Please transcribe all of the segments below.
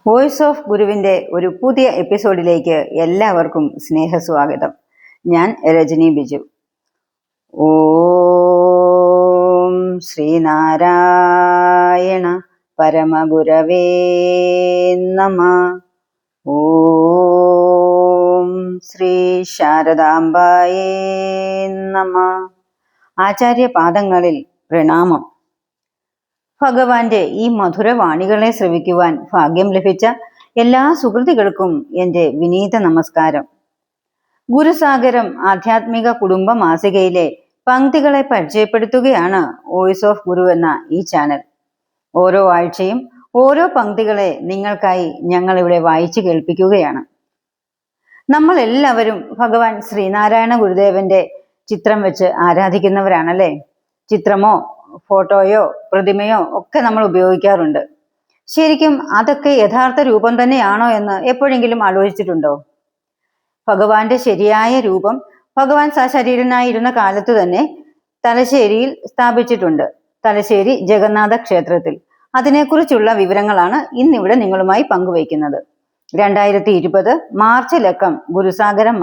Voice of ഗുരുവിൻ്റെ ഒരു പുതിയ എപ്പിസോഡിലേക്ക് എല്ലാവർക്കും സ്നേഹസ്വാഗതം. ഞാൻ രജനി ബിജു. ഓം ശ്രീനാരായണ പരമഗുരവേ നമഃ. ഓം ശ്രീ ശാരദാംബായേ നമഃ. ആചാര്യപാദങ്ങളിൽ പ്രണാമം. ഭഗവാന്റെ ഈ മധുരവാണികളെ ശ്രവിക്കുവാൻ ഭാഗ്യം ലഭിച്ച എല്ലാ സുഹൃത്തുക്കൾക്കും എൻ്റെ വിനീത നമസ്കാരം. ഗുരുസാഗരം ആധ്യാത്മിക കുടുംബ മാസികയിലെ പങ്ക്തികളെ പരിചയപ്പെടുത്തുകയാണ് വോയിസ് ഓഫ് ഗുരു എന്ന ഈ ചാനൽ. ഓരോ ആഴ്ചയും ഓരോ പങ്ക്തികളെ നിങ്ങൾക്കായി ഞങ്ങളിവിടെ വായിച്ചു കേൾപ്പിക്കുകയാണ്. നമ്മൾ എല്ലാവരും ഭഗവാൻ ശ്രീനാരായണ ഗുരുദേവന്റെ ചിത്രം വെച്ച് ആരാധിക്കുന്നവരാണല്ലേ. ചിത്രമോ ഫോട്ടോയോ പ്രതിമയോ ഒക്കെ നമ്മൾ ഉപയോഗിക്കാറുണ്ട്. ശരിക്കും അതൊക്കെ യഥാർത്ഥ രൂപം തന്നെയാണോ എന്ന് എപ്പോഴെങ്കിലും ആലോചിച്ചിട്ടുണ്ടോ? ഭഗവാന്റെ ശരിയായ രൂപം ഭഗവാൻ സശരീരനായിരുന്ന കാലത്ത് തന്നെ തലശ്ശേരിയിൽ സ്ഥാപിച്ചിട്ടുണ്ട്, തലശ്ശേരി ജഗന്നാഥ ക്ഷേത്രത്തിൽ. അതിനെക്കുറിച്ചുള്ള വിവരങ്ങളാണ് ഇന്നിവിടെ നിങ്ങളുമായി പങ്കുവയ്ക്കുന്നത്. 2020 മാർച്ച് ലക്കം ഗുരുസാഗരം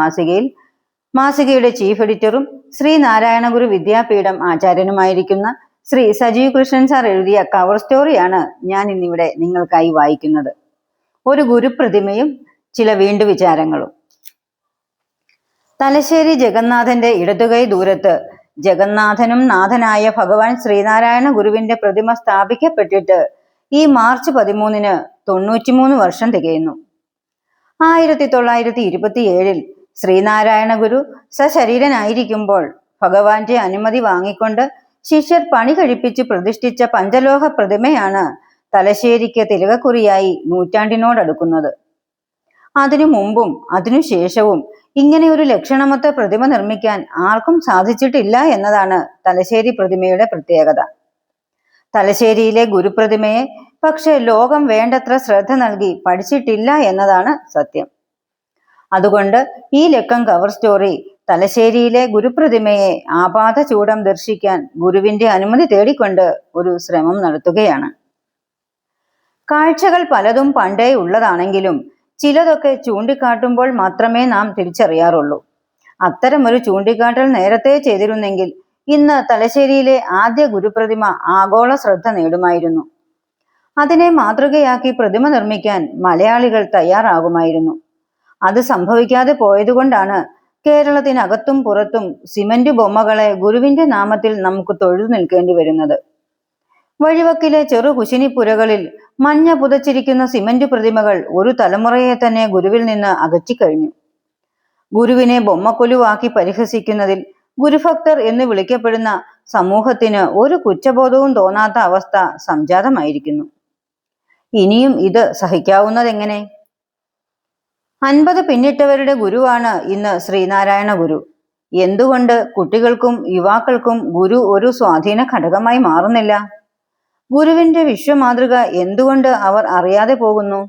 മാസികയുടെ ചീഫ് എഡിറ്ററും ശ്രീനാരായണ ഗുരു വിദ്യാപീഠം ആചാര്യനുമായിരിക്കുന്ന ശ്രീ സജീവ് കൃഷ്ണൻ സാർ എഴുതിയ കവർ സ്റ്റോറിയാണ് ഞാൻ ഇന്നിവിടെ നിങ്ങൾക്കായി വായിക്കുന്നത്. ഒരു ഗുരുപ്രതിമയും ചില വീണ്ടുവിചാരങ്ങളും. തലശ്ശേരി ജഗന്നാഥന്റെ ഇടതുകൈ ദൂരത്ത് ജഗന്നാഥനും നാഥനായ ഭഗവാൻ ശ്രീനാരായണ ഗുരുവിന്റെ പ്രതിമ സ്ഥാപിക്കപ്പെട്ടിട്ട് ഈ മാർച്ച് 13-ന് 93 വർഷം തികയുന്നു. 1927 ശ്രീനാരായണ ഗുരു സശരീരനായിരിക്കുമ്പോൾ ഭഗവാന്റെ അനുമതി വാങ്ങിക്കൊണ്ട് ശിഷ്യർ പണി കഴിപ്പിച്ച് പ്രതിഷ്ഠിച്ച പഞ്ചലോഹ പ്രതിമയാണ് തലശ്ശേരിക്ക് തിലകക്കുറിയായി നൂറ്റാണ്ടിനോടടുക്കുന്നത്. അതിനു മുമ്പും അതിനുശേഷവും ഇങ്ങനെ ഒരു ലക്ഷണമൊത്ത പ്രതിമ നിർമ്മിക്കാൻ ആർക്കും സാധിച്ചിട്ടില്ല എന്നതാണ് തലശ്ശേരി പ്രതിമയുടെ പ്രത്യേകത. തലശ്ശേരിയിലെ ഗുരുപ്രതിമയെ പക്ഷെ ലോകം വേണ്ടത്ര ശ്രദ്ധ നൽകി പഠിച്ചിട്ടില്ല എന്നതാണ് സത്യം. അതുകൊണ്ട് ഈ ലക്കം കവർ സ്റ്റോറി തലശ്ശേരിയിലെ ഗുരുപ്രതിമയെ ആപാദചൂഡം ദർശിക്കാൻ ഗുരുവിന്റെ അനുമതി തേടിക്കൊണ്ട് ഒരു ശ്രമം നടത്തുകയാണ്. കാഴ്ചകൾ പലതും പണ്ടേ ഉള്ളതാണെങ്കിലും ചിലതൊക്കെ ചൂണ്ടിക്കാട്ടുമ്പോൾ മാത്രമേ നാം തിരിച്ചറിയാറുള്ളൂ. അത്തരമൊരു ചൂണ്ടിക്കാട്ടൽ നേരത്തെ ചെയ്തിരുന്നെങ്കിൽ ഇന്ന് തലശ്ശേരിയിലെ ആദ്യ ഗുരുപ്രതിമ ആഗോള ശ്രദ്ധ നേടുമായിരുന്നു. അതിനെ മാതൃകയാക്കി പ്രതിമ നിർമ്മിക്കാൻ മലയാളികൾ തയ്യാറാകുമായിരുന്നു. അത് സംഭവിക്കാതെ പോയതുകൊണ്ടാണ് കേരളത്തിനകത്തും പുറത്തും സിമന്റ് ബൊമ്മകളെ ഗുരുവിന്റെ നാമത്തിൽ നമുക്ക് തൊഴുതു നിൽക്കേണ്ടി വരുന്നത്. വഴിവക്കിലെ ചെറു കുശിനിപ്പുരകളിൽ മഞ്ഞ പുതച്ചിരിക്കുന്ന സിമന്റ് പ്രതിമകൾ ഒരു തലമുറയെ തന്നെ ഗുരുവിൽ നിന്ന് അകറ്റിക്കഴിഞ്ഞു. ഗുരുവിനെ ബൊമ്മക്കൊലുവാക്കി പരിഹസിക്കുന്നതിൽ ഗുരുഭക്തർ എന്ന് വിളിക്കപ്പെടുന്ന സമൂഹത്തിന് ഒരു കുറ്റബോധവും തോന്നാത്ത അവസ്ഥ സംജാതമായിരിക്കുന്നു. ഇനിയും ഇത് സഹിക്കാവുന്നതെങ്ങനെ? 50 പിന്നിട്ടവരുടെ ഗുരുവാണ് ഇന്ന് ശ്രീനാരായണ ഗുരു. എന്തുകൊണ്ട് കുട്ടികൾക്കും യുവാക്കൾക്കും ഗുരു ഒരു സ്വാധീന ഘടകമായി മാറുന്നില്ല? ഗുരുവിന്റെ വിശ്വമാതൃക എന്തുകൊണ്ട് അവർ അറിയാതെ പോകുന്നു?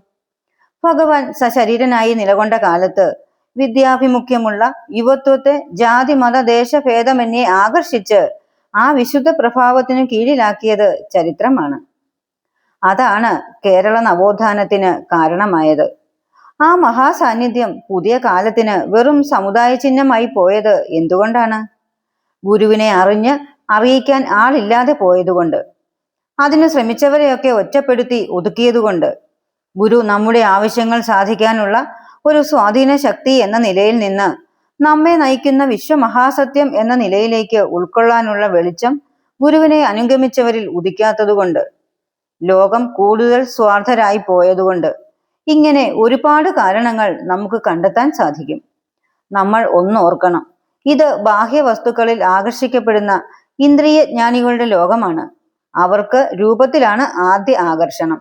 ഭഗവാൻ സശരീരനായി നിലകൊണ്ട കാലത്ത് വിദ്യാഭിമുഖ്യമുള്ള യുവത്വത്തെ ജാതി മത ദേശഭേദമന്യേ ആകർഷിച്ച് ആ വിശുദ്ധ പ്രഭാവത്തിനു കീഴിലാക്കിയത് ചരിത്രമാണ്. അതാണ് കേരള നവോത്ഥാനത്തിന് കാരണമായത്. ആ മഹാസാന്നിധ്യം പുതിയ കാലത്തിന് വെറും സമുദായ ചിഹ്നമായി പോയത് എന്തുകൊണ്ടാണ്? ഗുരുവിനെ അറിയിക്കാൻ ആളില്ലാതെ പോയതുകൊണ്ട്, അതിന് ശ്രമിച്ചവരെയൊക്കെ ഒറ്റപ്പെടുത്തി ഒതുക്കിയതുകൊണ്ട്. ഗുരു നമ്മുടെ ആവശ്യങ്ങൾ സാധിക്കാനുള്ള ഒരു സ്വാധീന ശക്തി എന്ന നിലയിൽ നിന്ന് നമ്മെ നയിക്കുന്ന വിശ്വമഹാസത്യം എന്ന നിലയിലേക്ക് ഉൾക്കൊള്ളാനുള്ള വെളിച്ചം ഗുരുവിനെ അനുഗമിച്ചവരിൽ ഉദിക്കാത്തതുകൊണ്ട്, ലോകം കൂടുതൽ സ്വാർത്ഥരായി പോയതുകൊണ്ട്. ഇങ്ങനെ ഒരുപാട് കാരണങ്ങൾ നമുക്ക് കണ്ടെത്താൻ സാധിക്കും. നമ്മൾ ഒന്നോർക്കണം, ഇത് ബാഹ്യ വസ്തുക്കളിൽ ആകർഷിക്കപ്പെടുന്ന ഇന്ദ്രിയ ജ്ഞാനികളുടെ ലോകമാണ്. അവർക്ക് രൂപത്തിലാണ് ആദ്യ ആകർഷണം.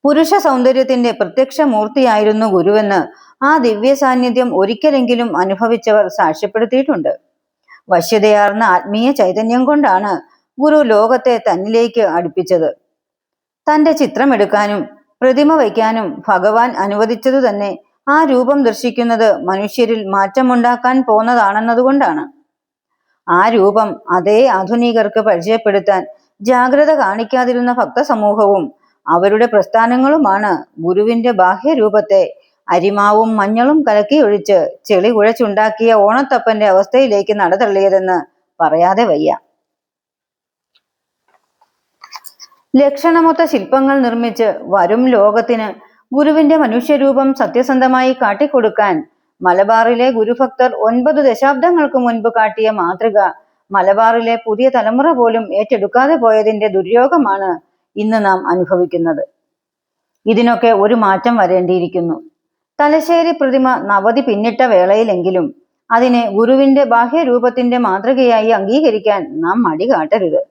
പുരുഷ സൗന്ദര്യത്തിന്റെ പ്രത്യക്ഷ മൂർത്തിയായിരുന്നു ഗുരുവെന്ന് ആ ദിവ്യ സാന്നിധ്യം ഒരിക്കലെങ്കിലും അനുഭവിച്ചവർ സാക്ഷ്യപ്പെടുത്തിയിട്ടുണ്ട്. വശ്യതയാർന്ന ആത്മീയ ചൈതന്യം കൊണ്ടാണ് ഗുരു ലോകത്തെ തന്നിലേക്ക് അടുപ്പിച്ചത്. തന്റെ ചിത്രമെടുക്കാനും പ്രതിമ വയ്ക്കാനും ഭഗവാൻ അനുവദിച്ചതു തന്നെ ആ രൂപം ദർശിക്കുന്നത് മനുഷ്യരിൽ മാറ്റമുണ്ടാക്കാൻ പോന്നതാണെന്നതുകൊണ്ടാണ്. ആ രൂപം അതേ ആധുനികർക്ക് പരിചയപ്പെടുത്താൻ ജാഗ്രത കാണിക്കാതിരുന്ന ഭക്തസമൂഹവും അവരുടെ പ്രസ്ഥാനങ്ങളുമാണ് ഗുരുവിന്റെ ബാഹ്യരൂപത്തെ അരിമാവും മഞ്ഞളും കലക്കി ഒഴിച്ച് ചെളി കുഴച്ചുണ്ടാക്കിയ ഓണത്തപ്പന്റെ അവസ്ഥയിലേക്ക് നടതള്ളിയതെന്ന് പറയാതെ വയ്യ. ലക്ഷണമൊത്ത ശില്പങ്ങൾ നിർമ്മിച്ച് വരും ലോകത്തിന് ഗുരുവിന്റെ മനുഷ്യരൂപം സത്യസന്ധമായി കാട്ടിക്കൊടുക്കാൻ മലബാറിലെ ഗുരുഭക്തർ 9 ദശാബ്ദങ്ങൾക്ക് മുൻപ് കാട്ടിയ മാതൃക മലബാറിലെ പുതിയ തലമുറ പോലും ഏറ്റെടുക്കാതെ പോയതിന്റെ ദുര്യോഗമാണ് ഇന്ന് നാം അനുഭവിക്കുന്നത്. ഇതിനൊക്കെ ഒരു മാറ്റം വരേണ്ടിയിരിക്കുന്നു. തലശ്ശേരി പ്രതിമ നവതി പിന്നിട്ട വേളയിലെങ്കിലും അതിനെ ഗുരുവിന്റെ ബാഹ്യരൂപത്തിന്റെ മാതൃകയായി അംഗീകരിക്കാൻ നാം മടി കാട്ടരുത്.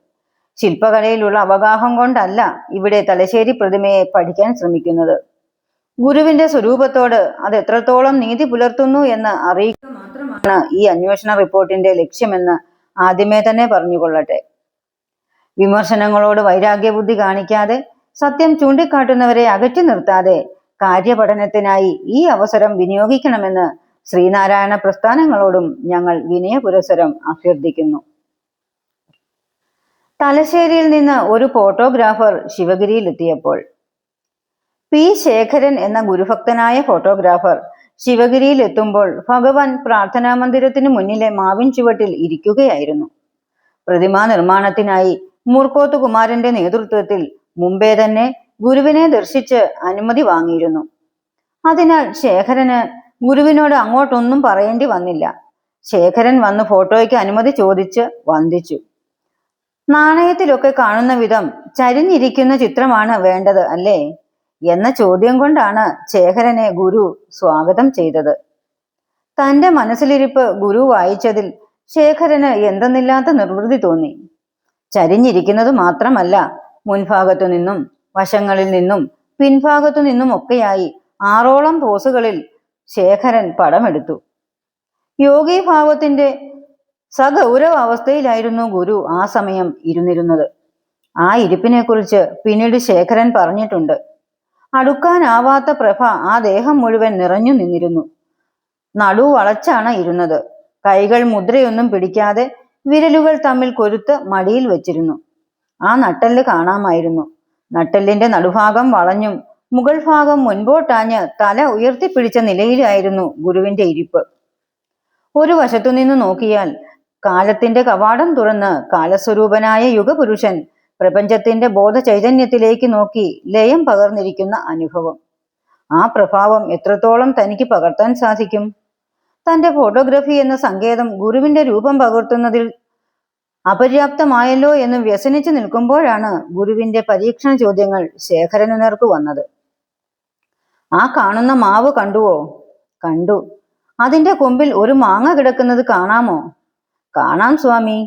ശില്പകലയിലുള്ള അവഗാഹം കൊണ്ടല്ല ഇവിടെ തലശ്ശേരി പ്രതിമയെ പഠിക്കാൻ ശ്രമിക്കുന്നത്. ഗുരുവിന്റെ സ്വരൂപത്തോട് അത് എത്രത്തോളം നീതി പുലർത്തുന്നു എന്ന് അറിയിക്കുക മാത്രമാണ് ഈ അന്വേഷണ റിപ്പോർട്ടിന്റെ ലക്ഷ്യമെന്ന് ആദ്യമേ തന്നെ പറഞ്ഞുകൊള്ളട്ടെ. വിമർശനങ്ങളോട് വൈരാഗ്യബുദ്ധി കാണിക്കാതെ സത്യം ചൂണ്ടിക്കാട്ടുന്നവരെ അകറ്റി നിർത്താതെ കാര്യപഠനത്തിനായി ഈ അവസരം വിനിയോഗിക്കണമെന്ന് ശ്രീനാരായണ പ്രസ്ഥാനങ്ങളോടും ഞങ്ങൾ വിനയപുരസരം അഭ്യർത്ഥിക്കുന്നു. തലശ്ശേരിയിൽ നിന്ന് ഒരു ഫോട്ടോഗ്രാഫർ ശിവഗിരിയിലെത്തിയപ്പോൾ പി ശേഖരൻ എന്ന ഗുരുഭക്തനായ ഫോട്ടോഗ്രാഫർ ശിവഗിരിയിൽ എത്തുമ്പോൾ ഭഗവാൻ പ്രാർത്ഥനാ മന്ദിരത്തിനു മുന്നിലെ മാവിൻ ചുവട്ടിൽ ഇരിക്കുകയായിരുന്നു. പ്രതിമാ നിർമ്മാണത്തിനായി മൂർക്കോത്ത് കുമാരന്റെ നേതൃത്വത്തിൽ മുമ്പേ തന്നെ ഗുരുവിനെ ദർശിച്ച് അനുമതി വാങ്ങിയിരുന്നു. അതിനാൽ ശേഖരന് ഗുരുവിനോട് അങ്ങോട്ടൊന്നും പറയേണ്ടി വന്നില്ല. ശേഖരൻ വന്ന് ഫോട്ടോയ്ക്ക് അനുമതി ചോദിച്ച് വന്ദിച്ചു. നാണയത്തിലൊക്കെ കാണുന്ന വിധം ചരിഞ്ഞിരിക്കുന്ന ചിത്രമാണ് വേണ്ടത് അല്ലേ എന്ന ചോദ്യം കൊണ്ടാണ് ശേഖരനെ ഗുരു സ്വാഗതം ചെയ്തത്. തന്റെ മനസ്സിലിരിപ്പ് ഗുരു വായിച്ചതിൽ ശേഖരന് എന്തെന്നില്ലാത്ത നിർവൃതി തോന്നി. ചരിഞ്ഞിരിക്കുന്നത് മാത്രമല്ല, മുൻഭാഗത്തു നിന്നും വശങ്ങളിൽ നിന്നും പിൻഭാഗത്തു നിന്നും ഒക്കെയായി 6ഓളം പോസുകളിൽ ശേഖരൻ പടമെടുത്തു. യോഗീഭാവത്തിന്റെ സഗൗരവ അവസ്ഥയിലായിരുന്നു ഗുരു ആ സമയം ഇരുന്നിരുന്നത്. ആ ഇരിപ്പിനെ കുറിച്ച് പിന്നീട് ശേഖരൻ പറഞ്ഞിട്ടുണ്ട്. അടുക്കാനാവാത്ത പ്രഭ ആ ദേഹം മുഴുവൻ നിറഞ്ഞു നിന്നിരുന്നു. നടു വളച്ചാണ് ഇരുന്നത്. കൈകൾ മുദ്രയൊന്നും പിടിക്കാതെ വിരലുകൾ തമ്മിൽ കൊരുത്ത് മടിയിൽ വെച്ചിരുന്നു. ആ നട്ടെല്ല് കാണാമായിരുന്നു. നട്ടെല്ലിന്റെ നടുഭാഗം വളഞ്ഞും മുകൾ ഭാഗം മുൻപോട്ടാഞ്ഞ് തല ഉയർത്തിപ്പിടിച്ച നിലയിലായിരുന്നു ഗുരുവിന്റെ ഇരിപ്പ്. ഒരു വശത്തുനിന്ന് നോക്കിയാൽ കാലത്തിന്റെ കവാടം തുറന്ന് കാലസ്വരൂപനായ യുഗപുരുഷൻ പ്രപഞ്ചത്തിന്റെ ബോധ ചൈതന്യത്തിലേക്ക് നോക്കി ലയം പകർന്നിരിക്കുന്ന അനുഭവം. ആ പ്രഭാവം എത്രത്തോളം തനിക്ക് പകർത്താൻ സാധിക്കും? തന്റെ ഫോട്ടോഗ്രഫി എന്ന സങ്കേതം ഗുരുവിന്റെ രൂപം പകർത്തുന്നതിൽ അപര്യാപ്തമായല്ലോ എന്ന് വ്യസനിച്ചു നിൽക്കുമ്പോഴാണ് ഗുരുവിന്റെ പരീക്ഷണ ചോദ്യങ്ങൾ ശേഖരന് നേർക്ക് വന്നത്. ആ കാണുന്ന മാവ് കണ്ടുവോ? കണ്ടു. അതിന്റെ കൊമ്പിൽ ഒരു മാങ്ങ കിടക്കുന്നത് കാണാമോ? കാണാം സ്വാമി.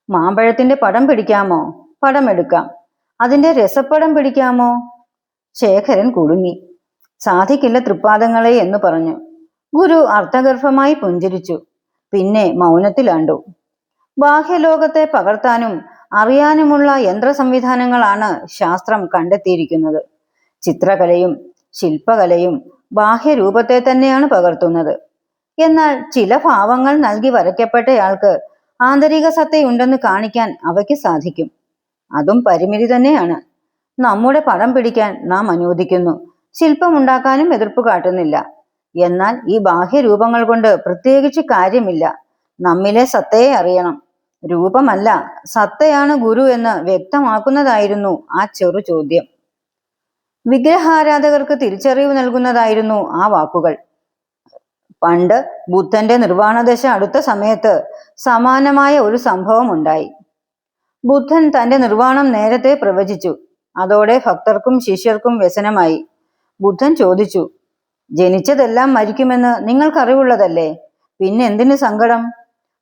മാമ്പഴത്തിന്റെ പടം പിടിക്കാമോ? പടം എടുക്കാം. അതിന്റെ രസപ്പടം പിടിക്കാമോ? ശേഖരൻ കുടുങ്ങി. സാധിക്കില്ല തൃപ്പാദങ്ങളെ എന്ന് പറഞ്ഞു. ഗുരു അർത്ഥഗർഭമായി പുഞ്ചിരിച്ചു. പിന്നെ മൗനത്തിലാണ്ടു. ബാഹ്യലോകത്തെ പകർത്താനും അറിയാനുമുള്ള യന്ത്ര സംവിധാനങ്ങളാണ് ശാസ്ത്രം കണ്ടെത്തിയിരിക്കുന്നത്. ചിത്രകലയും ശില്പകലയും ബാഹ്യരൂപത്തെ തന്നെയാണ് പകർത്തുന്നത്. എന്നാൽ ചില ഭാവങ്ങൾ നൽകി വരയ്ക്കപ്പെട്ടയാൾക്ക് ആന്തരിക സത്തയുണ്ടെന്ന് കാണിക്കാൻ അവയ്ക്ക് സാധിക്കും. അതും പരിമിതി തന്നെയാണ്. നമ്മുടെ പടം പിടിക്കാൻ നാം അനുവദിക്കുന്നു, ശില്പമുണ്ടാക്കാനും എതിർപ്പ് കാട്ടുന്നില്ല. എന്നാൽ ഈ ബാഹ്യരൂപങ്ങൾ കൊണ്ട് പ്രത്യേകിച്ച് കാര്യമില്ല. നമ്മിലെ സത്തയെ അറിയണം. രൂപമല്ല, സത്തയാണ് ഗുരു എന്ന് വ്യക്തമാക്കുന്നതായിരുന്നു ആ ചെറു ചോദ്യം. വിഗ്രഹാരാധകർക്ക് തിരിച്ചറിവ് നൽകുന്നതായിരുന്നു ആ വാക്കുകൾ. പണ്ട് ബുദ്ധന്റെ നിർവാണദശ അടുത്ത സമയത്ത് സമാനമായ ഒരു സംഭവം ഉണ്ടായി. ബുദ്ധൻ തന്റെ നിർവാണം നേരത്തെ പ്രവചിച്ചു. അതോടെ ഭക്തർക്കും ശിഷ്യർക്കും വ്യസനമായി. ബുദ്ധൻ ചോദിച്ചു, ജനിച്ചതെല്ലാം മരിക്കുമെന്ന് നിങ്ങൾക്കറിവുള്ളതല്ലേ, പിന്നെ എന്തിന് സങ്കടം?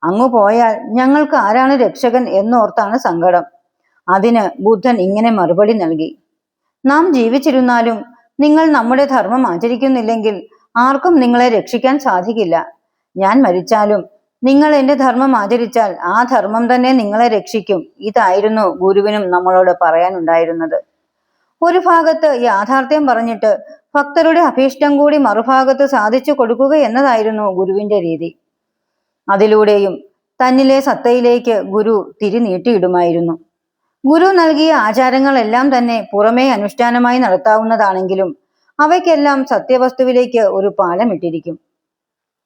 അങ്ങു പോയാൽ ഞങ്ങൾക്ക് ആരാണ് രക്ഷകൻ എന്നോർത്താണ് സങ്കടം. അതിന് ബുദ്ധൻ ഇങ്ങനെ മറുപടി നൽകി, നാം ജീവിച്ചിരുന്നാലും നിങ്ങൾ നമ്മുടെ ധർമ്മം ആചരിക്കുന്നില്ലെങ്കിൽ ആർക്കും നിങ്ങളെ രക്ഷിക്കാൻ സാധിക്കില്ല. ഞാൻ മരിച്ചാലും നിങ്ങൾ എന്റെ ധർമ്മം ആചരിച്ചാൽ ആ ധർമ്മം തന്നെ നിങ്ങളെ രക്ഷിക്കും. ഇതായിരുന്നു ഗുരുവിനും നമ്മളോട് പറയാനുണ്ടായിരുന്നത്. ഒരു ഭാഗത്ത് യാഥാർത്ഥ്യം പറഞ്ഞിട്ട് ഭക്തരുടെ അഭീഷ്ടം കൂടി മറുഭാഗത്ത് സാധിച്ചു കൊടുക്കുക എന്നതായിരുന്നു ഗുരുവിന്റെ രീതി. അതിലൂടെയും തന്നിലെ സത്തയിലേക്ക് ഗുരു തിരിനീട്ടിയിടുമായിരുന്നു. ഗുരു നൽകിയ ആചാരങ്ങളെല്ലാം തന്നെ പുറമേ അനുഷ്ഠാനമായി നടത്താവുന്നതാണെങ്കിലും അവയ്ക്കെല്ലാം സത്യവസ്തുവിലേക്ക് ഒരു പാലമിട്ടിരിക്കും.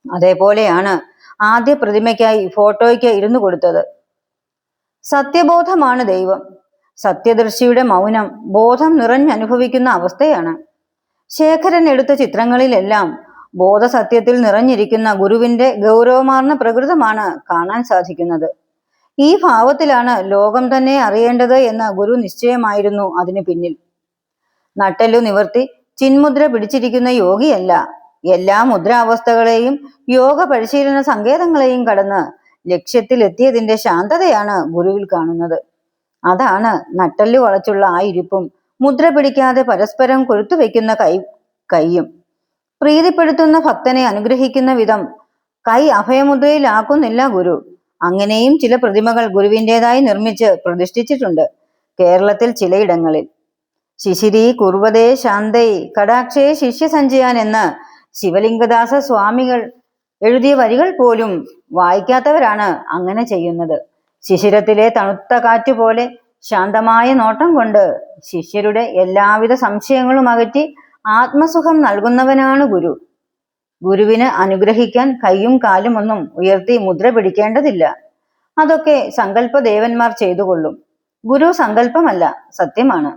അതേപോലെയാണ് ആദ്യ പ്രതിമയ്ക്കായി ഫോട്ടോയ്ക്ക് ഇരുന്നു കൊടുത്തത്. സത്യബോധമാണ് ദൈവം. സത്യദർശിയുടെ മൗനം ബോധം നിറഞ്ഞനുഭവിക്കുന്ന അവസ്ഥയാണ്. ശേഖരൻ എടുത്ത ചിത്രങ്ങളിലെല്ലാം ബോധസത്യത്തിൽ നിറഞ്ഞിരിക്കുന്ന ഗുരുവിന്റെ ഗൗരവമാർന്ന പ്രകൃതമാണ് കാണാൻ സാധിക്കുന്നത്. ഈ ഭാവത്തിലാണ് ലോകം തന്നെ അറിയേണ്ടത് എന്ന ഗുരു നിശ്ചയമായിരുന്നു അതിനു പിന്നിൽ. നട്ടെല്ലു നിവർത്തി ചിന്മുദ്ര പിടിച്ചിരിക്കുന്ന യോഗിയല്ല, എല്ലാ മുദ്രാവസ്ഥകളെയും യോഗ പരിശീലന സങ്കേതങ്ങളെയും കടന്ന് ലക്ഷ്യത്തിലെത്തിയതിന്റെ ശാന്തതയാണ് ഗുരുവിൽ കാണുന്നത്. അതാണ് നട്ടെല്ലു വളച്ചുള്ള ആ ഇരിപ്പും മുദ്ര പിടിക്കാതെ പരസ്പരം കൊരുത്തുവെക്കുന്ന കൈയും. പ്രീതിപ്പെടുത്തുന്ന ഭക്തനെ അനുഗ്രഹിക്കുന്ന വിധം കൈ അഭയമുദ്രയിലാക്കുന്നില്ല ഗുരു. അങ്ങനെയും ചില പ്രതിമകൾ ഗുരുവിൻ്റെതായി നിർമ്മിച്ച് പ്രതിഷ്ഠിച്ചിട്ടുണ്ട് കേരളത്തിൽ ചിലയിടങ്ങളിൽ. ശിശിരി കുർവതേ ശാന്തൈ കടാക്ഷേ ശിഷ്യസഞ്ചയാൻ എന്ന് ശിവലിംഗദാസ സ്വാമികൾ എഴുതിയ വരികൾ പോലും വായിക്കാത്തവരാണ് അങ്ങനെ ചെയ്യുന്നത്. ശിശിരത്തിലെ തണുത്ത കാറ്റുപോലെ ശാന്തമായ നോട്ടം കൊണ്ട് ശിഷ്യരുടെ എല്ലാവിധ സംശയങ്ങളും അകറ്റി ആത്മസുഖം നൽകുന്നവനാണ് ഗുരു. ഗുരുവിന് അനുഗ്രഹിക്കാൻ കൈയും കാലും ഒന്നും ഉയർത്തി മുദ്ര പിടിക്കേണ്ടതില്ല. അതൊക്കെ സങ്കല്പദേവന്മാർ ചെയ്തുകൊള്ളും. ഗുരു സങ്കല്പമല്ല, സത്യമാണ്.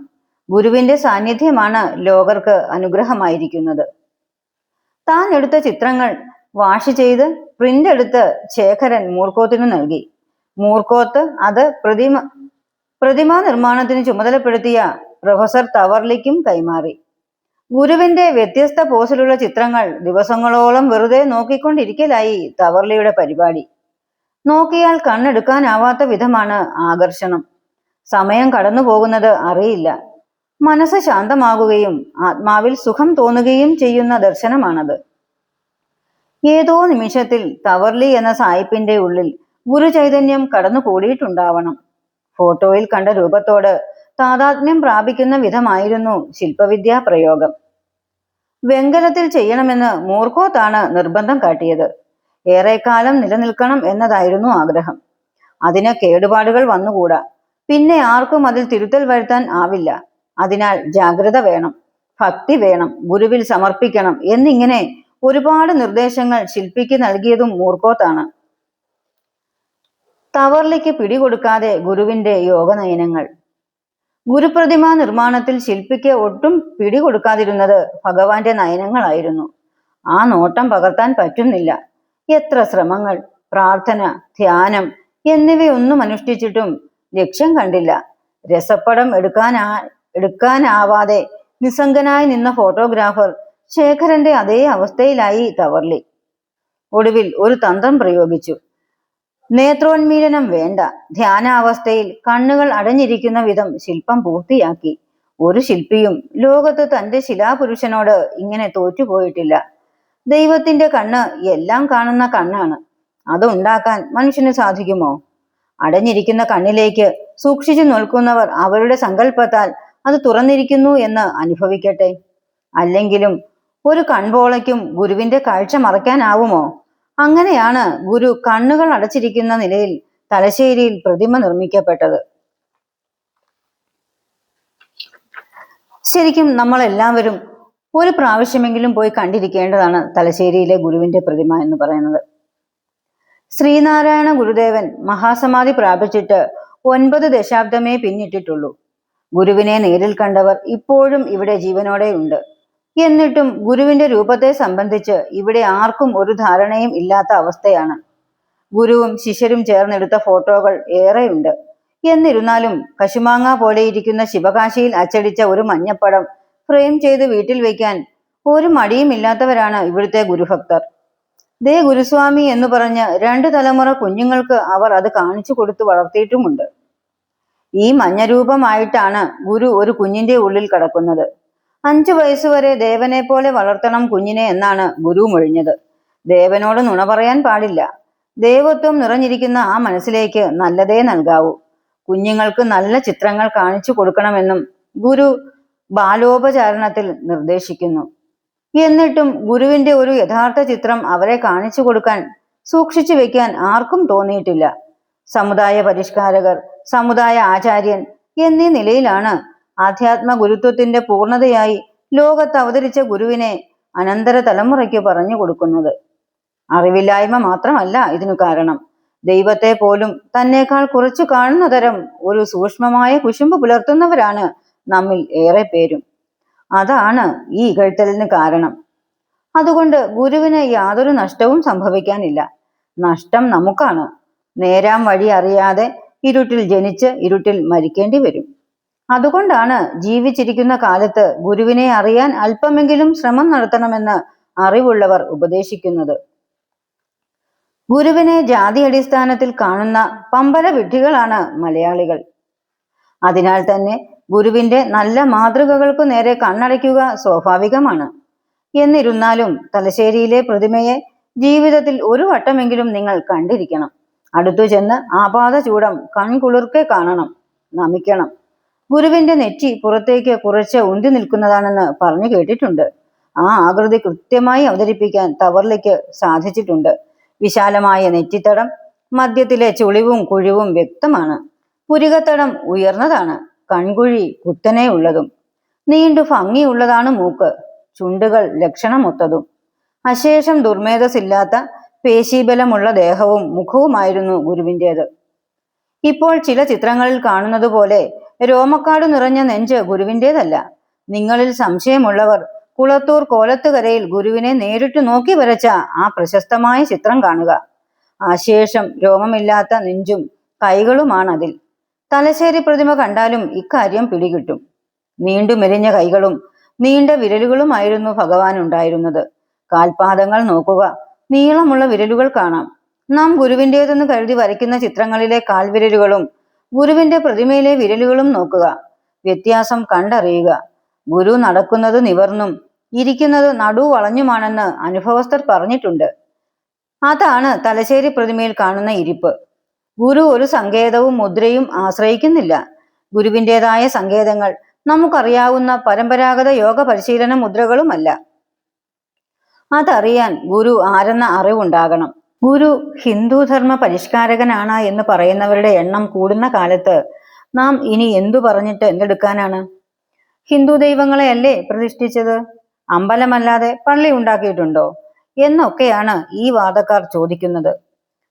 ഗുരുവിന്റെ സാന്നിധ്യമാണ് ലോകർക്ക് അനുഗ്രഹമായിരിക്കുന്നത്. താൻ എടുത്ത ചിത്രങ്ങൾ വാഷ് ചെയ്ത് പ്രിന്റ് എടുത്ത് ശേഖരൻ മൂർക്കോത്തിനു നൽകി. മൂർക്കോത്ത് അത് പ്രതിമാ നിർമ്മാണത്തിന് ചുമതലപ്പെടുത്തിയ പ്രൊഫസർ തവർലിക്കും കൈമാറി. ഗുരുവിന്റെ വ്യത്യസ്ത പോസിലുള്ള ചിത്രങ്ങൾ ദിവസങ്ങളോളം വെറുതെ നോക്കിക്കൊണ്ടിരിക്കലായി തവർലിയുടെ പരിപാടി. നോക്കിയാൽ കണ്ണെടുക്കാനാവാത്ത വിധമാണ് ആകർഷണം. സമയം കടന്നു പോകുന്നത് അറിയില്ല. മനസ്സ് ശാന്തമാകുകയും ആത്മാവിൽ സുഖം തോന്നുകയും ചെയ്യുന്ന ദർശനമാണത്. ഏതോ നിമിഷത്തിൽ തവർലി എന്ന സായിപ്പിന്റെ ഉള്ളിൽ ഗുരു ചൈതന്യം കടന്നു കൂടിയിട്ടുണ്ടാവണം. ഫോട്ടോയിൽ കണ്ട രൂപത്തോട് താതാത്മ്യം പ്രാപിക്കുന്ന വിധമായിരുന്നു ശില്പവിദ്യാ പ്രയോഗം. വെങ്കലത്തിൽ ചെയ്യണമെന്ന് മൂർഖോത്താണ് നിർബന്ധം കാട്ടിയത്. ഏറെക്കാലം നിലനിൽക്കണം എന്നതായിരുന്നു ആഗ്രഹം. അതിന് കേടുപാടുകൾ വന്നുകൂടാ. പിന്നെ ആർക്കും അതിൽ തിരുത്തൽ വരുത്താൻ ആവില്ല. അതിനാൽ ജാഗ്രത വേണം, ഭക്തി വേണം, ഗുരുവിൽ സമർപ്പിക്കണം എന്നിങ്ങനെ ഒരുപാട് നിർദ്ദേശങ്ങൾ ശില്പിക്ക് നൽകിയതും മൂർഖോത്താണ്. തവർലിക്ക് പിടികൊടുക്കാതെ ഗുരുവിന്റെ യോഗനയനങ്ങൾ. ഗുരുപ്രതിമാ നിർമ്മാണത്തിൽ ശില്പിക്ക് ഒട്ടും പിടികൊടുക്കാതിരുന്നത് ഭഗവാന്റെ നയനങ്ങളായിരുന്നു. ആ നോട്ടം പകർത്താൻ പറ്റുന്നില്ല. എത്ര ശ്രമങ്ങൾ, പ്രാർത്ഥന, ധ്യാനം എന്നിവയൊന്നും അനുഷ്ഠിച്ചിട്ടും ലക്ഷ്യം കണ്ടില്ല. രസപ്പടം എടുക്കാനാവാതെ നിസ്സംഗനായി നിന്ന ഫോട്ടോഗ്രാഫർ ശേഖരന്റെ അതേ അവസ്ഥയിലായി തവർലി. ഒടുവിൽ ഒരു തന്ത്രം പ്രയോഗിച്ചു. നേത്രോന്മീലനം വേണ്ട, ധ്യാനാവസ്ഥയിൽ കണ്ണുകൾ അടഞ്ഞിരിക്കുന്ന വിധം ശില്പം പൂർത്തിയാക്കി. ഒരു ശില്പിയും ലോകത്ത് തന്റെ ശിലാപുരുഷനോട് ഇങ്ങനെ തോറ്റുപോയിട്ടില്ല. ദൈവത്തിന്റെ കണ്ണ് എല്ലാം കാണുന്ന കണ്ണാണ്. അത് ഉണ്ടാക്കാൻ മനുഷ്യന് സാധിക്കുമോ? അടഞ്ഞിരിക്കുന്ന കണ്ണിലേക്ക് സൂക്ഷിച്ചു നോക്കുന്നവർ അവരുടെ സങ്കല്പത്താൽ അത് തുറന്നിരിക്കുന്നു എന്ന് അനുഭവിക്കട്ടെ. അല്ലെങ്കിലും ഒരു കൺപോളയ്ക്കും ഗുരുവിന്റെ കാഴ്ച മറയ്ക്കാനാവുമോ? അങ്ങനെയാണ് ഗുരു കണ്ണുകൾ അടച്ചിരിക്കുന്ന നിലയിൽ തലശ്ശേരിയിൽ പ്രതിമ നിർമ്മിക്കപ്പെട്ടത്. ശരിക്കും നമ്മൾ എല്ലാവരും ഒരു പ്രാവശ്യമെങ്കിലും പോയി കണ്ടിരിക്കേണ്ടതാണ് തലശ്ശേരിയിലെ ഗുരുവിന്റെ പ്രതിമ എന്ന് പറയുന്നത്. ശ്രീനാരായണ ഗുരുദേവൻ മഹാസമാധി പ്രാപിച്ചിട്ട് 9 ദശാബ്ദമേ പിന്നിട്ടിട്ടുള്ളൂ. ഗുരുവിനെ നേരിൽ കണ്ടവർ ഇപ്പോഴും ഇവിടെ ജീവനോടെ ഉണ്ട്. എന്നിട്ടും ഗുരുവിന്റെ രൂപത്തെ സംബന്ധിച്ച് ഇവിടെ ആർക്കും ഒരു ധാരണയും ഇല്ലാത്ത അവസ്ഥയാണ്. ഗുരുവും ശിഷ്യരും ചേർന്നെടുത്ത ഫോട്ടോകൾ ഏറെയുണ്ട്. എന്നിരുന്നാലും കശുമാങ്ങ പോലെ ഇരിക്കുന്ന ശിവകാശിയിൽ അച്ചടിച്ച ഒരു മഞ്ഞപ്പടം ഫ്രെയിം ചെയ്ത് വീട്ടിൽ വയ്ക്കാൻ ഒരു മടിയുമില്ലാത്തവരാണ് ഇവിടുത്തെ ഗുരുഭക്തർ. ദേ ഗുരുസ്വാമി എന്ന് പറഞ്ഞ് 2 തലമുറ കുഞ്ഞുങ്ങൾക്ക് അവർ അത് കാണിച്ചു കൊടുത്തു വളർത്തിയിട്ടുമുണ്ട്. ഈ മഞ്ഞരൂപമായിട്ടാണ് ഗുരു ഒരു കുഞ്ഞിന്റെ ഉള്ളിൽ കിടക്കുന്നത്. 5 വയസ്സുവരെ ദേവനെ പോലെ വളർത്തണം കുഞ്ഞിനെ എന്നാണ് ഗുരു മൊഴിഞ്ഞത്. ദേവനോട് നുണ പറയാൻ പാടില്ല. ദേവത്വം നിറഞ്ഞിരിക്കുന്ന ആ മനസ്സിലേക്ക് നല്ലതേ നൽകാവൂ. കുഞ്ഞുങ്ങൾക്ക് നല്ല ചിത്രങ്ങൾ കാണിച്ചു കൊടുക്കണമെന്നും ഗുരു ബാലോപചാരണത്തിൽ നിർദ്ദേശിക്കുന്നു. എന്നിട്ടും ഗുരുവിന്റെ ഒരു യഥാർത്ഥ ചിത്രം അവരെ കാണിച്ചു കൊടുക്കാൻ, സൂക്ഷിച്ചു വെക്കാൻ ആർക്കും തോന്നിയിട്ടില്ല. സമുദായ പരിഷ്കാരകർ, സമുദായ ആചാര്യൻ, എന്നീ നിലയിലാണ് ആധ്യാത്മ ഗുരുത്വത്തിന്റെ പൂർണ്ണതയായി ലോകത്ത് അവതരിച്ച ഗുരുവിനെ അനന്തര തലമുറയ്ക്ക് പറഞ്ഞു കൊടുക്കുന്നത്. അറിവില്ലായ്മ മാത്രമല്ല ഇതിനു കാരണം. ദൈവത്തെ പോലും തന്നേക്കാൾ കുറച്ചു കാണുന്ന തരം ഒരു സൂക്ഷ്മമായ കുശുമ്പ് പുലർത്തുന്നവരാണ് നമ്മിൽ ഏറെ പേരും. അതാണ് ഈ ഇകഴ്ത്തലിന് കാരണം. അതുകൊണ്ട് ഗുരുവിന് യാതൊരു നഷ്ടവും സംഭവിക്കാനില്ല. നഷ്ടം നമുക്കാണ്. നേരാം വഴി അറിയാതെ ഇരുട്ടിൽ ജനിച്ച് ഇരുട്ടിൽ മരിക്കേണ്ടി വരും. അതുകൊണ്ടാണ് ജീവിച്ചിരിക്കുന്ന കാലത്ത് ഗുരുവിനെ അറിയാൻ അല്പമെങ്കിലും ശ്രമം നടത്തണമെന്ന് അറിവുള്ളവർ ഉപദേശിക്കുന്നത്. ഗുരുവിനെ ജാതി അടിസ്ഥാനത്തിൽ കാണുന്ന പമ്പര വിഡ്ഢികളാണ് മലയാളികൾ. അതിനാൽ തന്നെ ഗുരുവിന്റെ നല്ല മാതൃകകൾക്കു നേരെ കണ്ണടയ്ക്കുക സ്വാഭാവികമാണ്. എന്നിരുന്നാലും തലശ്ശേരിയിലെ പ്രതിമയെ ജീവിതത്തിൽ ഒരു വട്ടമെങ്കിലും നിങ്ങൾ കണ്ടിരിക്കണം. അടുത്തു ചെന്ന് ആപാദ ചൂടം കൺകുളിർക്കെ കാണണം, നമിക്കണം. ഗുരുവിന്റെ നെറ്റി പുറത്തേക്ക് കുറച്ച് ഉന്തി നിൽക്കുന്നതാണെന്ന് പറഞ്ഞു കേട്ടിട്ടുണ്ട്. ആ ആകൃതി കൃത്യമായി അവതരിപ്പിക്കാൻ തവർലയ്ക്ക് സാധിച്ചിട്ടുണ്ട്. വിശാലമായ നെറ്റിത്തടം, മധ്യത്തിലെ ചുളിവും കുഴിവും വ്യക്തമാണ്. പുരികത്തടം ഉയർന്നതാണ്, കൺകുഴി കുത്തനെ ഉള്ളതും. നീണ്ടു ഭംഗിയുള്ളതാണ് മൂക്ക്, ചുണ്ടുകൾ ലക്ഷണമൊത്തതും. അശേഷം ദുർമേധസില്ലാത്ത പേശീബലമുള്ള ദേഹവും മുഖവുമായിരുന്നു ഗുരുവിൻ്റേത്. ഇപ്പോൾ ചില ചിത്രങ്ങളിൽ കാണുന്നത് പോലെ രോമക്കാട് നിറഞ്ഞ നെഞ്ച് ഗുരുവിൻ്റേതല്ല. നിങ്ങളിൽ സംശയമുള്ളവർ കുളത്തൂർ കോലത്തുകരയിൽ ഗുരുവിനെ നേരിട്ട് നോക്കി വരച്ച ആ പ്രശസ്തമായ ചിത്രം കാണുക. അശേഷം രോമമില്ലാത്ത നെഞ്ചും കൈകളുമാണതിൽ. തലശ്ശേരി പ്രതിമ കണ്ടാലും ഇക്കാര്യം പിടികിട്ടും. നീണ്ടു മെലിഞ്ഞ കൈകളും നീണ്ട വിരലുകളുമായിരുന്നു ഭഗവാൻ ഉണ്ടായിരുന്നത്. കാൽപാദങ്ങൾ നോക്കുക, നീളമുള്ള വിരലുകൾ കാണാം. നാം ഗുരുവിൻ്റേതെന്ന് കരുതി വരയ്ക്കുന്ന ചിത്രങ്ങളിലെ കാൽവിരലുകളും ഗുരുവിന്റെ പ്രതിമയിലെ വിരലുകളും നോക്കുക. വ്യത്യാസം കണ്ടറിയുക. ഗുരു നടക്കുന്നത് നിവർന്നും ഇരിക്കുന്നത് നടു വളഞ്ഞുമാണെന്ന് അനുഭവസ്ഥർ പറഞ്ഞിട്ടുണ്ട്. അതാണ് തലശ്ശേരി പ്രതിമയിൽ കാണുന്ന ഇരിപ്പ്. ഗുരു ഒരു സങ്കേതവും മുദ്രയും ആശ്രയിക്കുന്നില്ല. ഗുരുവിൻ്റെതായ സങ്കേതങ്ങൾ നമുക്കറിയാവുന്ന പരമ്പരാഗത യോഗ പരിശീലന മുദ്രകളുമല്ല. അതറിയാൻ ഗുരു ആരെന്ന അറിവുണ്ടാകണം. ഗുരു ഹിന്ദുധർമ്മ പരിഷ്കാരകനാണ് എന്ന് പറയുന്നവരുടെ എണ്ണം കൂടുന്ന കാലത്ത് നാം ഇനി എന്തു പറഞ്ഞിട്ട് എന്തെടുക്കാനാണ്? ഹിന്ദു ദൈവങ്ങളെയല്ലേ പ്രതിഷ്ഠിച്ചത്? അമ്പലമല്ലാതെ പള്ളി ഉണ്ടാക്കിയിട്ടുണ്ടോ എന്നൊക്കെയാണ് ഈ വാദക്കാർ ചോദിക്കുന്നത്.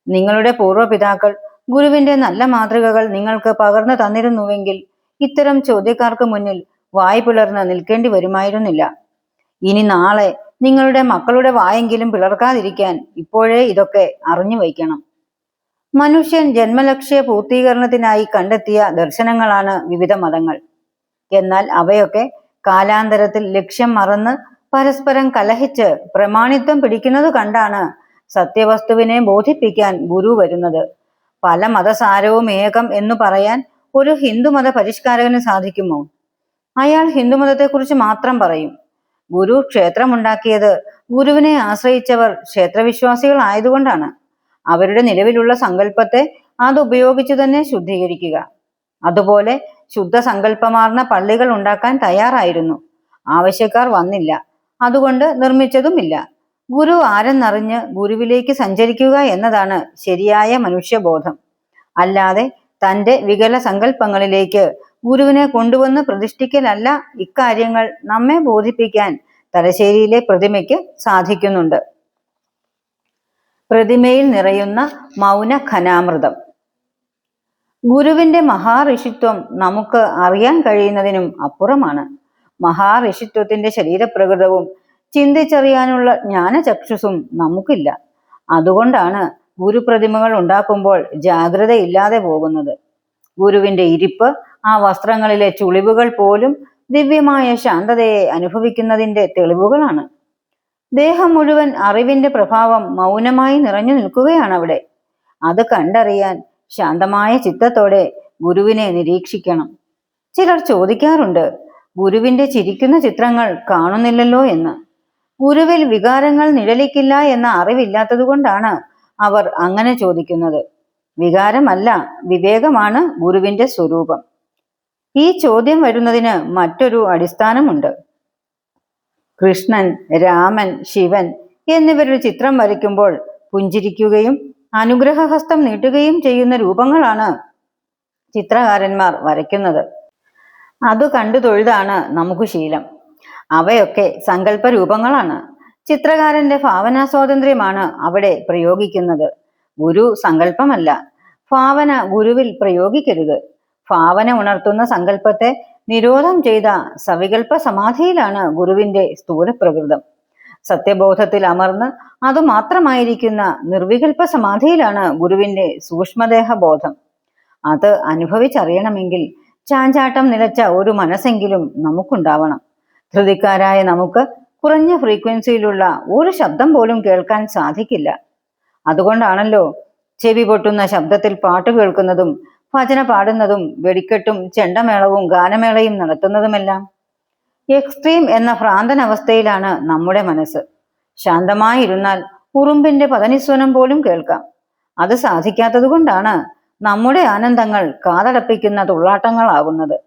നിങ്ങളുടെ പൂർവ്വപിതാക്കൾ ഗുരുവിന്റെ നല്ല മാതൃകകൾ നിങ്ങൾക്ക് പകർന്നു തന്നിരുന്നുവെങ്കിൽ ഇത്തരം ചോദ്യക്കാർക്ക് മുന്നിൽ വായ് പിളർന്ന് നിൽക്കേണ്ടി വരുമായിരുന്നില്ല. ഇനി നാളെ നിങ്ങളുടെ മക്കളുടെ വായെങ്കിലും പിളർക്കാതിരിക്കാൻ ഇപ്പോഴേ ഇതൊക്കെ അറിഞ്ഞു വയ്ക്കണം. മനുഷ്യൻ ജന്മലക്ഷ്യ പൂർത്തീകരണത്തിനായി കണ്ടെത്തിയ ദർശനങ്ങളാണ് വിവിധ മതങ്ങൾ. എന്നാൽ അവയൊക്കെ കാലാന്തരത്തിൽ ലക്ഷ്യം മറന്ന് പരസ്പരം കലഹിച്ച് പ്രമാണിത്വം പിടിക്കുന്നത് കണ്ടാണ് സത്യവസ്തുവിനെ ബോധിപ്പിക്കാൻ ഗുരു വരുന്നത്. പല മതസാരവും ഏകം എന്നു പറയാൻ ഒരു ഹിന്ദുമത പരിഷ്കാരകന് സാധിക്കുമോ? അയാൾ ഹിന്ദുമതത്തെക്കുറിച്ച് മാത്രം പറയും. ഗുരു ക്ഷേത്രമുണ്ടാക്കിയത് ഗുരുവിനെ ആശ്രയിച്ചവർ ക്ഷേത്രവിശ്വാസികളായതുകൊണ്ടാണ്. അവരുടെ നിലവിലുള്ള സങ്കല്പത്തെ അതുപയോഗിച്ചു തന്നെ ശുദ്ധീകരിക്കുക. അതുപോലെ ശുദ്ധ സങ്കല്പമാർന്ന പള്ളികൾ ഉണ്ടാക്കാൻ തയ്യാറായിരുന്നു. ആവശ്യക്കാർ വന്നില്ല, അതുകൊണ്ട് നിർമ്മിച്ചതുമില്ല. ഗുരു ആരെന്നറിഞ്ഞ് ഗുരുവിലേക്ക് സഞ്ചരിക്കുക എന്നതാണ് ശരിയായ മനുഷ്യബോധം. അല്ലാതെ തൻ്റെ വികല സങ്കല്പങ്ങളിലേക്ക് ഗുരുവിനെ കൊണ്ടുവന്ന് പ്രതിഷ്ഠിക്കലല്ല ഇക്കാര്യങ്ങൾ നമ്മെ ബോധിപ്പിക്കാൻ തലശ്ശേരിയിലെ പ്രതിമയ്ക്ക് സാധിക്കുന്നുണ്ട്. പ്രതിമയിൽ നിറയുന്ന മൗന ഖനാമൃതം. ഗുരുവിന്റെ മഹാഋഷിത്വം നമുക്ക് അറിയാൻ കഴിയുന്നതിനും അപ്പുറമാണ്. മഹാഋഷിത്വത്തിന്റെ ശരീരപ്രകൃതവും ചിന്തിച്ചറിയാനുള്ള ജ്ഞാനചക്ഷുസും നമുക്കില്ല. അതുകൊണ്ടാണ് ഗുരുപ്രതിമകൾ ഉണ്ടാക്കുമ്പോൾ ജാഗ്രതയില്ലാതെ പോകുന്നത്. ഗുരുവിന്റെ ഇരിപ്പ്, ആ വസ്ത്രങ്ങളിലെ ചുളിവുകൾ പോലും ദിവ്യമായ ശാന്തതയെ അനുഭവിക്കുന്നതിന്റെ തെളിവുകളാണ്. ദേഹം മുഴുവൻ അറിവിന്റെ പ്രഭാവം മൗനമായി നിറഞ്ഞു നിൽക്കുകയാണ് അവിടെ. അത് കണ്ടറിയാൻ ശാന്തമായ ചിത്തത്തോടെ ഗുരുവിനെ നിരീക്ഷിക്കണം. ചിലർ ചോദിക്കാറുണ്ട്, ഗുരുവിന്റെ ചിരിക്കുന്ന ചിത്രങ്ങൾ കാണുന്നില്ലല്ലോ എന്ന്. ഗുരുവിൽ വികാരങ്ങൾ നിഴലിക്കില്ല എന്ന അറിവില്ലാത്തതുകൊണ്ടാണ് അവർ അങ്ങനെ ചോദിക്കുന്നത്. വികാരമല്ല, വിവേകമാണ് ഗുരുവിന്റെ സ്വരൂപം. ഈ ചോദ്യം വരുന്നതിന് മറ്റൊരു അടിസ്ഥാനമുണ്ട്. കൃഷ്ണൻ, രാമൻ, ശിവൻ എന്നിവരുടെ ചിത്രം വരയ്ക്കുമ്പോൾ പുഞ്ചിരിക്കുകയും അനുഗ്രഹഹസ്തം നീട്ടുകയും ചെയ്യുന്ന രൂപങ്ങളാണ് ചിത്രകാരന്മാർ വരയ്ക്കുന്നത്. അത് കണ്ടു തൊഴുതാണ് നമുക്ക് ശീലം. അവയൊക്കെ സങ്കല്പ രൂപങ്ങളാണ്. ചിത്രകാരന്റെ ഭാവനാ സ്വാതന്ത്ര്യമാണ് അവിടെ പ്രയോഗിക്കുന്നത്. ഗുരു സങ്കല്പമല്ല. ഭാവന ഗുരുവിൽ പ്രയോഗിക്കരുത്. ഭാവന ഉണർത്തുന്ന സങ്കല്പത്തെ നിരോധം ചെയ്ത സവികൽപ്പ സമാധിയിലാണ് ഗുരുവിന്റെ സ്ഥൂലപ്രകൃതം. സത്യബോധത്തിൽ അമർന്ന് അതുമാത്രമായിരിക്കുന്ന നിർവികൽപ്പ സമാധിയിലാണ് ഗുരുവിന്റെ സൂക്ഷ്മദേഹബോധം. അത് അനുഭവിച്ചറിയണമെങ്കിൽ ചാഞ്ചാട്ടം നിലച്ച ഒരു മനസ്സെങ്കിലും നമുക്കുണ്ടാവണം. ധൃതിക്കാരായ നമുക്ക് കുറഞ്ഞ ഫ്രീക്വൻസിയിലുള്ള ഒരു ശബ്ദം പോലും കേൾക്കാൻ സാധിക്കില്ല. അതുകൊണ്ടാണല്ലോ ചെവി പൊട്ടുന്ന ശബ്ദത്തിൽ പാട്ട് കേൾക്കുന്നതും ഭജന പാടുന്നതും വെടിക്കെട്ടും ചെണ്ടമേളവും ഗാനമേളയും നടത്തുന്നതുമെല്ലാം. എക്സ്ട്രീം എന്ന ഭ്രാന്തൻ അവസ്ഥയിലാണ് നമ്മുടെ മനസ്സ്. ശാന്തമായിരുന്നാൽ ഉറുമ്പിന്റെ പതനിസ്വനം പോലും കേൾക്കാം. അത് സാധിക്കാത്തത് കൊണ്ടാണ് നമ്മുടെ ആനന്ദങ്ങൾ കാതടപ്പിക്കുന്ന തുള്ളാട്ടങ്ങളാകുന്നത്.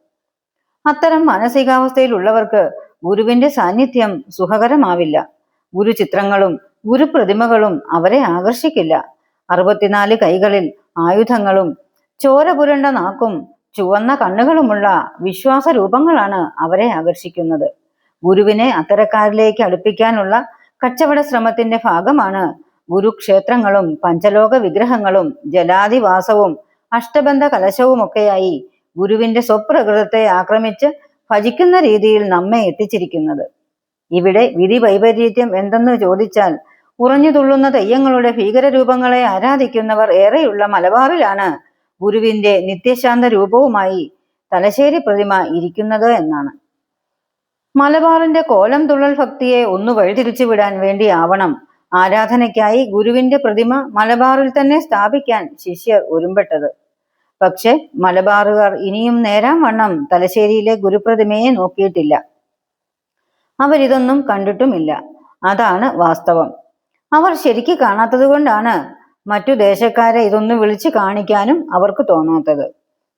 അത്തരം മാനസികാവസ്ഥയിലുള്ളവർക്ക് ഗുരുവിന്റെ സാന്നിധ്യം സുഖകരമാവില്ല. ഗുരുചിത്രങ്ങളും ഗുരുപ്രതിമകളും അവരെ ആകർഷിക്കില്ല. 64 കൈകളിൽ ആയുധങ്ങളും ചോര പുരണ്ട നാക്കും ചുവന്ന കണ്ണുകളുമുള്ള വിശ്വാസ രൂപങ്ങളാണ് അവരെ ആകർഷിക്കുന്നത്. ഗുരുവിനെ അത്തരക്കാരിലേക്ക് അടുപ്പിക്കാനുള്ള കച്ചവട ശ്രമത്തിന്റെ ഭാഗമാണ് ഗുരുക്ഷേത്രങ്ങളും പഞ്ചലോക വിഗ്രഹങ്ങളും ജലാധിവാസവും അഷ്ടബന്ധ കലശവുമൊക്കെയായി ഗുരുവിന്റെ സ്വപ്രകൃതത്തെ ആക്രമിച്ച് ഭജിക്കുന്ന രീതിയിൽ നമ്മെ എത്തിച്ചിരിക്കുന്നത്. ഇവിടെ വിധി വൈപരീത്യം എന്തെന്ന് ചോദിച്ചാൽ, ഉറഞ്ഞു തുള്ളുന്ന തെയ്യങ്ങളുടെ ഭീകരരൂപങ്ങളെ ആരാധിക്കുന്നവർ ഏറെയുള്ള മലബാറിലാണ് ഗുരുവിന്റെ നിത്യശാന്ത രൂപവുമായി തലശ്ശേരി പ്രതിമ ഇരിക്കുന്നത് എന്നാണ്. മലബാറിന്റെ കോലം തുള്ളൽ ഭക്തിയെ ഒന്ന് വഴിതിരിച്ചു വിടാൻ വേണ്ടിയാവണം ആരാധനയ്ക്കായി ഗുരുവിന്റെ പ്രതിമ മലബാറിൽ തന്നെ സ്ഥാപിക്കാൻ ശിഷ്യർ ഒരുമ്പെട്ടത്. പക്ഷെ മലബാറുകാർ ഇനിയും നേരാം വണ്ണം തലശ്ശേരിയിലെ ഗുരുപ്രതിമയെ നോക്കിയിട്ടില്ല. അവരിതൊന്നും കണ്ടിട്ടുമില്ല. അതാണ് വാസ്തവം. അവർ ശരിക്ക് കാണാത്തത് കൊണ്ടാണ് മറ്റു ദേശക്കാരെ ഇതൊന്ന് വിളിച്ചു കാണിക്കാനും അവർക്ക് തോന്നാത്തത്.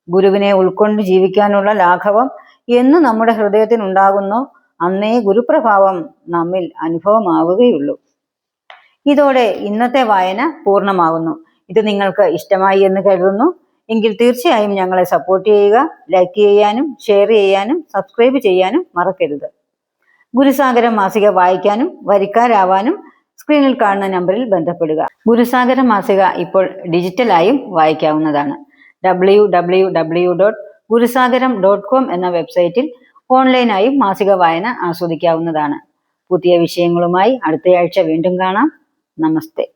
ഗുരുവിനെ ഉൾക്കൊണ്ട് ജീവിക്കാനുള്ള ലാഘവം എന്ന് നമ്മുടെ ഹൃദയത്തിനുണ്ടാകുന്നോ അന്നേ ഗുരുപ്രഭാവം നമ്മിൽ അനുഭവമാവുകയുള്ളൂ. ഇതോടെ ഇന്നത്തെ വായന പൂർണ്ണമാകുന്നു. ഇത് നിങ്ങൾക്ക് ഇഷ്ടമായി എന്ന് കരുതുന്നു. എങ്കിൽ തീർച്ചയായും ഞങ്ങളെ സപ്പോർട്ട് ചെയ്യുക. ലൈക്ക് ചെയ്യാനും ഷെയർ ചെയ്യാനും സബ്സ്ക്രൈബ് ചെയ്യാനും മറക്കരുത്. ഗുരുസാഗരം മാസിക വായിക്കാനും വരിക്കാരാവാനും സ്ക്രീനിൽ കാണുന്ന നമ്പറിൽ ബന്ധപ്പെടുക. ഗുരുസാഗരം മാസിക ഇപ്പോൾ ഡിജിറ്റലായും വായിക്കാവുന്നതാണ്. www.guruSagaram.com എന്ന വെബ്സൈറ്റിൽ ഓൺലൈനായും മാസിക വായന ആസ്വദിക്കാവുന്നതാണ്. പുതിയ വിഷയങ്ങളുമായി അടുത്തയാഴ്ച വീണ്ടും കാണാം. നമസ്തേ.